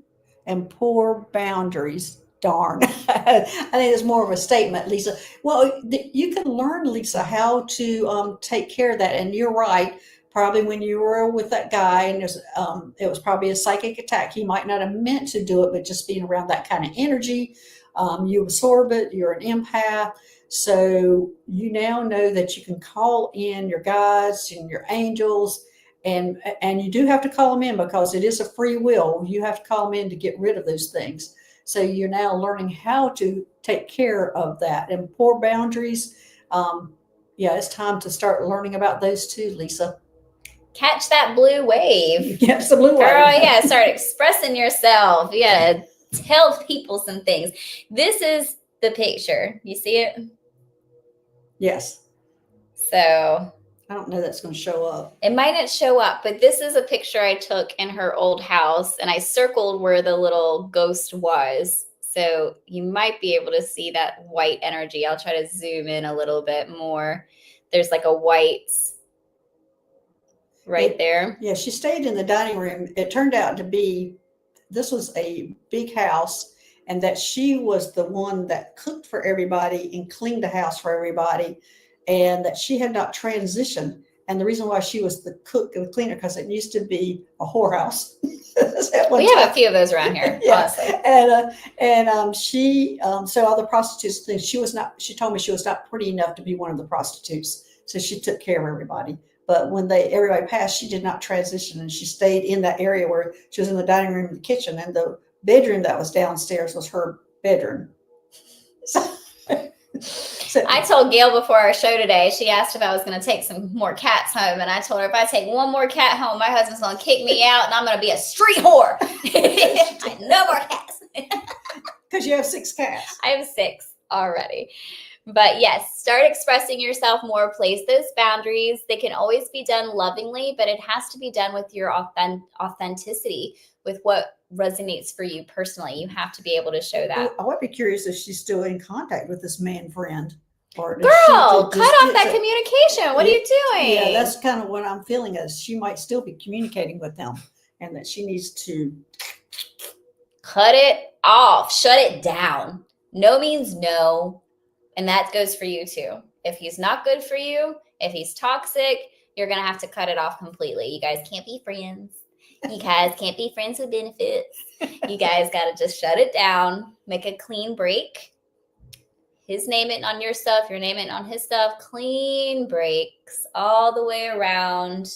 and poor boundaries. Darn. I think it's more of a statement, Lisa. Well, you can learn, Lisa, how to take care of that. And you're right. Probably when you were with that guy and it was probably a psychic attack. He might not have meant to do it, but just being around that kind of energy, You absorb it. You're an empath. So you now know that you can call in your guides and your angels, and you do have to call them in because it is a free will. You have to call them in to get rid of those things. So you're now learning how to take care of that and poor boundaries. Yeah, it's time to start learning about those too, Lisa. Catch that blue wave. Yes, the blue wave. Girl, yeah, start expressing yourself. You gotta tell people some things. This is the picture. You see it? Yes. So I don't know that's going to show up. It might not show up, but this is a picture I took in her old house, and I circled where the little ghost was. So you might be able to see that white energy. I'll try to zoom in a little bit more. There's like a white there. Yeah, she stayed in the dining room. It turned out to be, this was a big house, and that she was the one that cooked for everybody and cleaned the house for everybody, and that she had not transitioned. And the reason why she was the cook and the cleaner, because it used to be a whorehouse. We have a few of those around here, yeah. Honestly. She, so all the prostitutes, she told me she was not pretty enough to be one of the prostitutes. So she took care of everybody. But when everybody passed, she did not transition, and she stayed in that area where she was in the dining room and the kitchen, and the bedroom that was downstairs was her bedroom. So I told Gail before our show today, she asked if I was going to take some more cats home, and I told her if I take one more cat home, my husband's going to kick me out, and I'm going to be a street whore. No more cats. Because you have 6 cats. I have 6 already. But yes, start expressing yourself more. Place those boundaries. They can always be done lovingly, but it has to be done with your authenticity, with what resonates for you personally. You have to be able to show that. Well, I would be curious if she's still in contact with this man friend. Or girl, cut off that communication. What are you doing? Yeah, that's kind of what I'm feeling, is she might still be communicating with them, and that she needs to cut it off. Shut it down. No means no. And that goes for you too. If he's not good for you, if he's toxic, you're going to have to cut it off completely. You guys can't be friends. You guys can't be friends with benefits. You guys got to just shut it down, make a clean break. His name it on your stuff, your name it on his stuff. Clean breaks all the way around,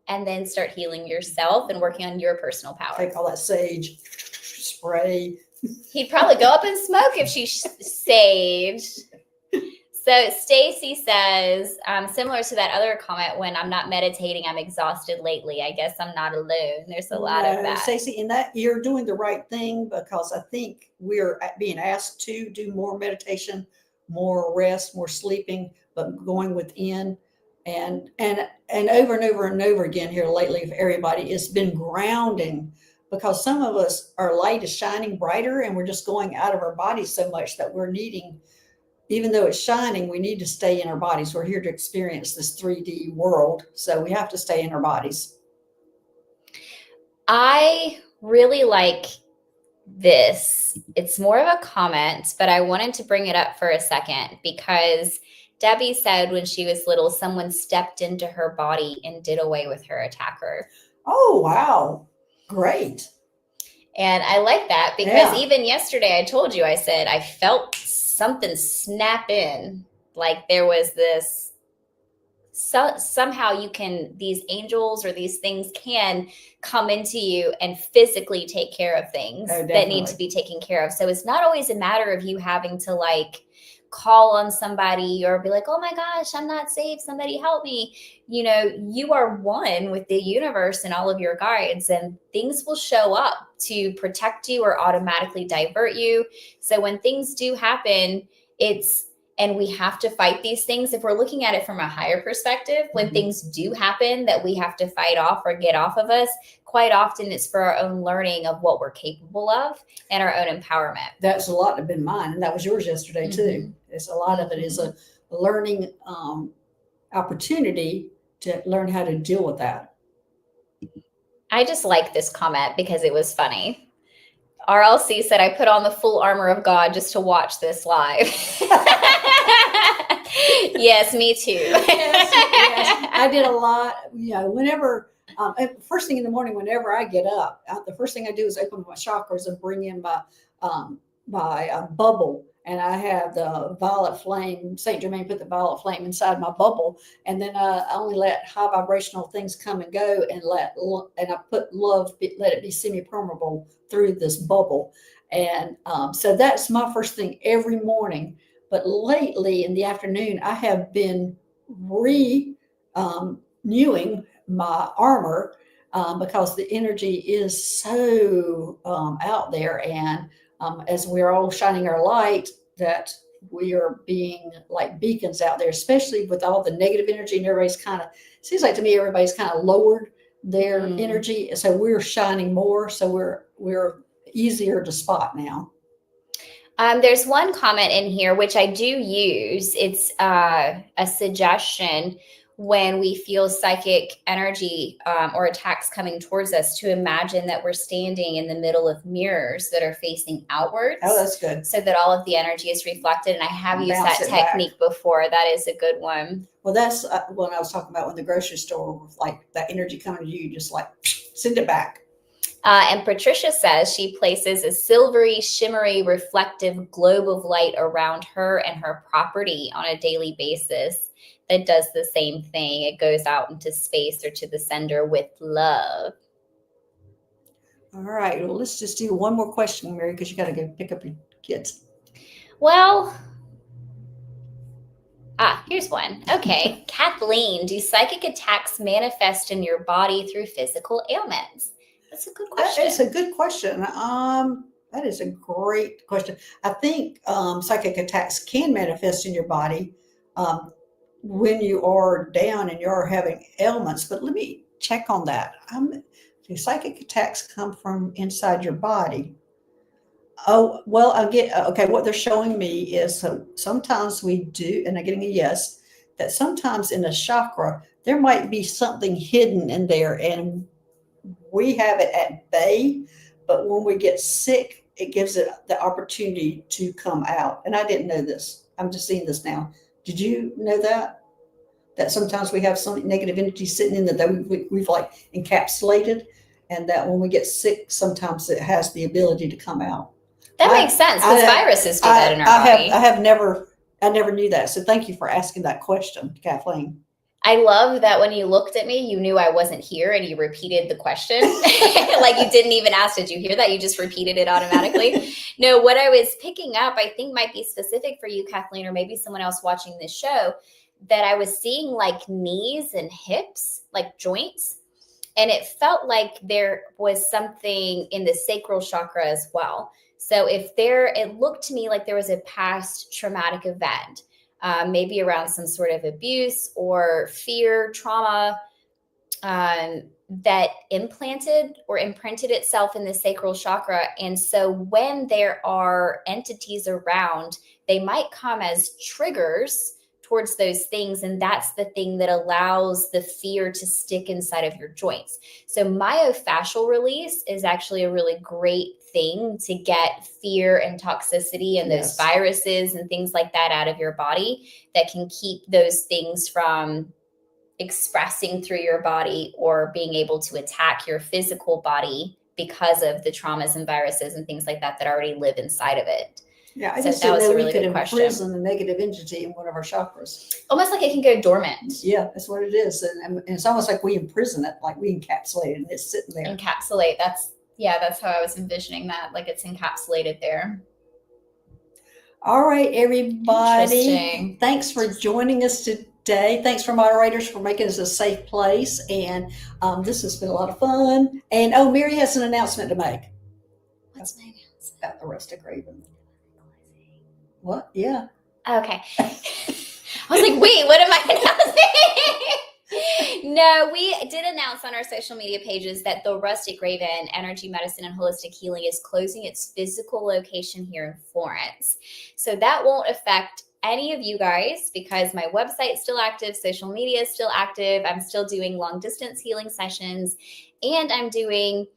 and then start healing yourself and working on your personal power. Take all that sage, spray. He'd probably go up and smoke if she saged. So Stacy says, similar to that other comment, when I'm not meditating, I'm exhausted lately. I guess I'm not alone. There's a lot of that. Stacy, in that you're doing the right thing, because I think we're being asked to do more meditation, more rest, more sleeping, but going within. And over and over and over again here lately for everybody, it's been grounding, because some of us, our light is shining brighter, and we're just going out of our bodies so much that we're needing, even though it's shining, we need to stay in our bodies. We're here to experience this 3D world, so we have to stay in our bodies. I really like this. It's more of a comment, but I wanted to bring it up for a second, because Debbie said when she was little, someone stepped into her body and did away with her attacker. Oh, wow. Great. And I like that, because even yesterday I told you, I said, I felt something snap in, like there was this, somehow these angels or these things can come into you and physically take care of things that need to be taken care of. So it's not always a matter of you having to like call on somebody or be like, oh my gosh, I'm not safe, somebody help me. You know, you are one with the universe and all of your guides, and things will show up to protect you or automatically divert you. So when things do happen, and we have to fight these things. If we're looking at it from a higher perspective, when things do happen that we have to fight off or get off of us, quite often it's for our own learning of what we're capable of and our own empowerment. That's a lot of been mine, and that was yours yesterday too. It's a lot of it is a learning opportunity to learn how to deal with that. I just like this comment because it was funny. RLC said, I put on the full armor of God just to watch this live. Yes, me too. Yes. I did a lot, whenever, first thing in the morning, whenever I get up, the first thing I do is open my chakras and bring in my bubble, and I have the violet flame. Saint Germain put the violet flame inside my bubble, and then I only let high vibrational things come and go, and and I put love, let it be semi-permeable through this bubble, and so that's my first thing every morning. But lately in the afternoon, I have been renewing my armor, because the energy is so out there, and as we're all shining our light, that we are being like beacons out there, especially with all the negative energy, and everybody's kind of, seems like to me everybody's kind of lowered their energy, so we're shining more, so we're easier to spot now. There's one comment in here which I do use. It's a suggestion when we feel psychic energy or attacks coming towards us, to imagine that we're standing in the middle of mirrors that are facing outwards. Oh, that's good. So that all of the energy is reflected. And I have used that technique before. That is a good one. Well, that's what I was talking about when the grocery store, like that energy coming to you, just like send it back. And Patricia says she places a silvery, shimmery, reflective globe of light around her and her property on a daily basis. That does the same thing. It goes out into space or to the sender with love. All right. Well, let's just do one more question, Mary, because you got to go pick up your kids. Well, here's one. Okay. Kathleen, do psychic attacks manifest in your body through physical ailments? That's a good question. It's a good question. That is a great question. I think psychic attacks can manifest in your body when you are down and you're having ailments. But let me check on that. Do psychic attacks come from inside your body? Oh, well, okay. What they're showing me is, so sometimes we do, and I'm getting a yes, that sometimes in a chakra, there might be something hidden in there, and we have it at bay, but when we get sick, it gives it the opportunity to come out. And I didn't know this. I'm just seeing this now. Did you know that? That sometimes we have some negative energy sitting in that we've like encapsulated, and that when we get sick, sometimes it has the ability to come out. That makes sense, because viruses do that in our body. I never knew that. So thank you for asking that question, Kathleen. I love that when you looked at me, you knew I wasn't here and you repeated the question. Like you didn't even ask, did you hear that? You just repeated it automatically. No, what I was picking up, I think might be specific for you, Kathleen, or maybe someone else watching this show, that I was seeing like knees and hips, like joints. And it felt like there was something in the sacral chakra as well. So it looked to me like there was a past traumatic event. Maybe around some sort of abuse or fear, trauma, that implanted or imprinted itself in the sacral chakra. And so when there are entities around, they might come as triggers towards those things. And that's the thing that allows the fear to stick inside of your joints. So myofascial release is actually a really great thing to get fear and toxicity and those viruses and things like that out of your body, that can keep those things from expressing through your body or being able to attack your physical body because of the traumas and viruses and things like that that already live inside of it. Yeah, I just didn't know we could imprison a negative entity in one of our chakras. Almost like it can go dormant. Yeah, that's what it is. And it's almost like we imprison it, like we encapsulate it and it's sitting there. Encapsulate, that's how I was envisioning that, like it's encapsulated there. All right, everybody. Thanks for joining us today. Thanks for moderators for making us a safe place. And this has been a lot of fun. And Mary has an announcement to make. What's my announcement? About the rustic raven. What? Yeah. Okay. I was like, wait, what am I announcing? No, we did announce on our social media pages that the Rustic Raven Energy Medicine and Holistic Healing is closing its physical location here in Florence. So that won't affect any of you guys because my website's still active, social media is still active. I'm still doing long distance healing sessions, and I'm doing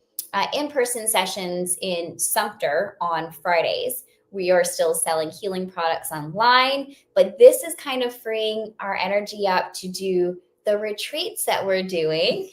in-person sessions in Sumter on Fridays. We are still selling healing products online, but this is kind of freeing our energy up to do the retreats that we're doing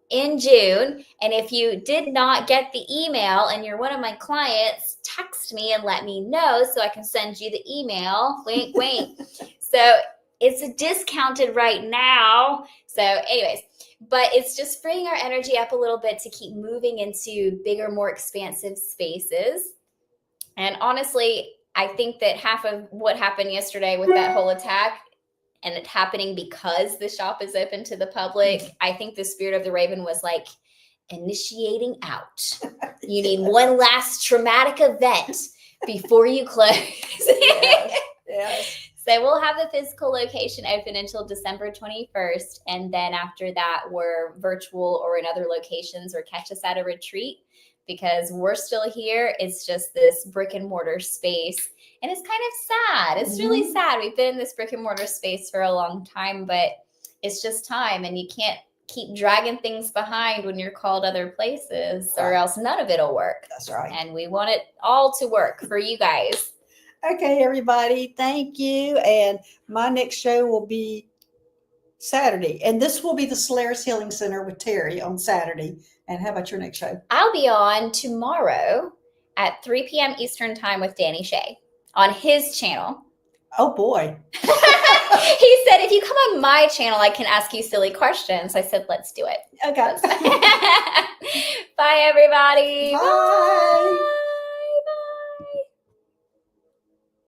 in June. And if you did not get the email and you're one of my clients, text me and let me know so I can send you the email. Wink, wink. So it's discounted right now. So anyways, but it's just bringing our energy up a little bit to keep moving into bigger, more expansive spaces. And honestly, I think that half of what happened yesterday with that whole attack and it happening because the shop is open to the public, I think the spirit of the Raven was like initiating out. You need one last traumatic event before you close. Yes. So we'll have the physical location open until December 21st. And then after that, we're virtual or in other locations, or catch us at a retreat, because we're still here. It's just this brick and mortar space. And it's kind of sad. It's really sad. We've been in this brick and mortar space for a long time, but it's just time. And you can't keep dragging things behind when you're called other places, or else none of it'll work. That's right. And we want it all to work for you guys. Okay, everybody, thank you. And my next show will be Saturday. And this will be the Solaris Healing Center with Terry on Saturday. And how about your next show? I'll be on tomorrow at 3 p.m. Eastern Time with Danny Shea on his channel. Oh, boy. He said, if you come on my channel, I can ask you silly questions. I said, let's do it. Okay. Bye, everybody. Bye.